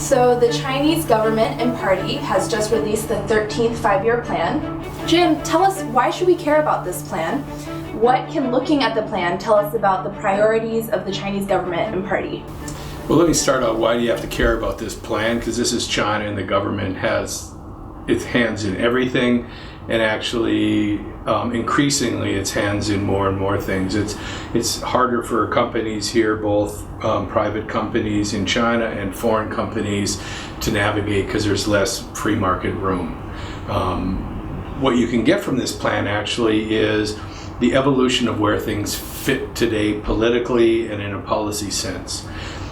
So the Chinese government and party has just released the 13th five-year plan. Jim, tell us, why should we care about this plan? What can looking at the plan tell us about the priorities of the Chinese government and party? Well, let me start out, why do you have to care about this plan? Because this is China and the government has its hands in everything, and actually increasingly its hands in more and more things. It's harder for companies here, both private companies in China and foreign companies, to navigate because there's less free market room. What you can get from this plan actually is the evolution of where things fit today politically and in a policy sense.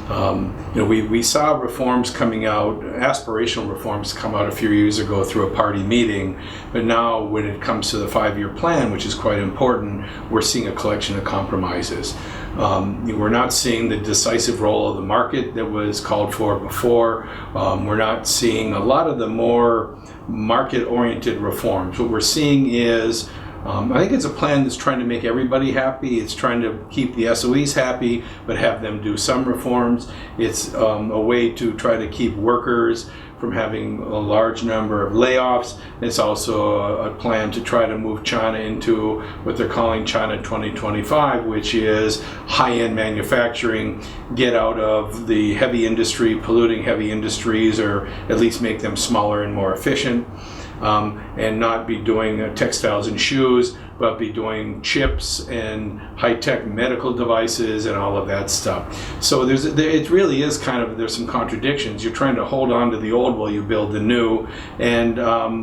We saw reforms coming out, aspirational reforms come out a few years ago through a party meeting, but now when it comes to the five-year plan, which is quite important, we're seeing a collection of compromises. We're not seeing the decisive role of the market that was called for before. We're not seeing a lot of the more market-oriented reforms. What we're seeing is I think it's a plan that's trying to make everybody happy. It's trying to keep the SOEs happy, but have them do some reforms. It's a way to try to keep workers from having a large number of layoffs. It's also a plan to try to move China into what they're calling China 2025, which is high-end manufacturing, get out of the heavy industry, polluting heavy industries, or at least make them smaller and more efficient. And not be doing textiles and shoes, but be doing chips and high-tech medical devices and all of that stuff. So it really is there's some contradictions. You're trying to hold on to the old while you build the new, and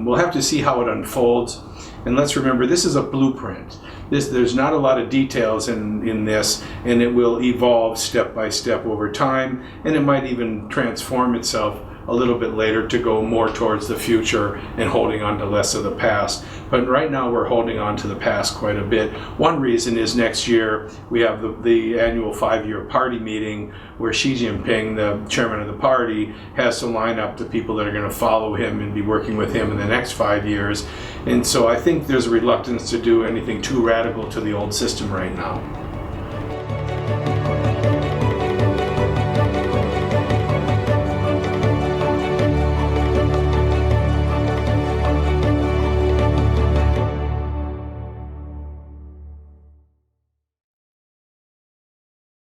we'll have to see how it unfolds. And let's remember, this is a blueprint. There's not a lot of details in this, and it will evolve step by step over time, and it might even transform itself a little bit later to go more towards the future and holding on to less of the past. But right now we're holding on to the past quite a bit. One reason is next year we have the annual five-year party meeting where Xi Jinping, the chairman of the party, has to line up the people that are going to follow him and be working with him in the next 5 years. And so I think there's a reluctance to do anything too radical to the old system right now.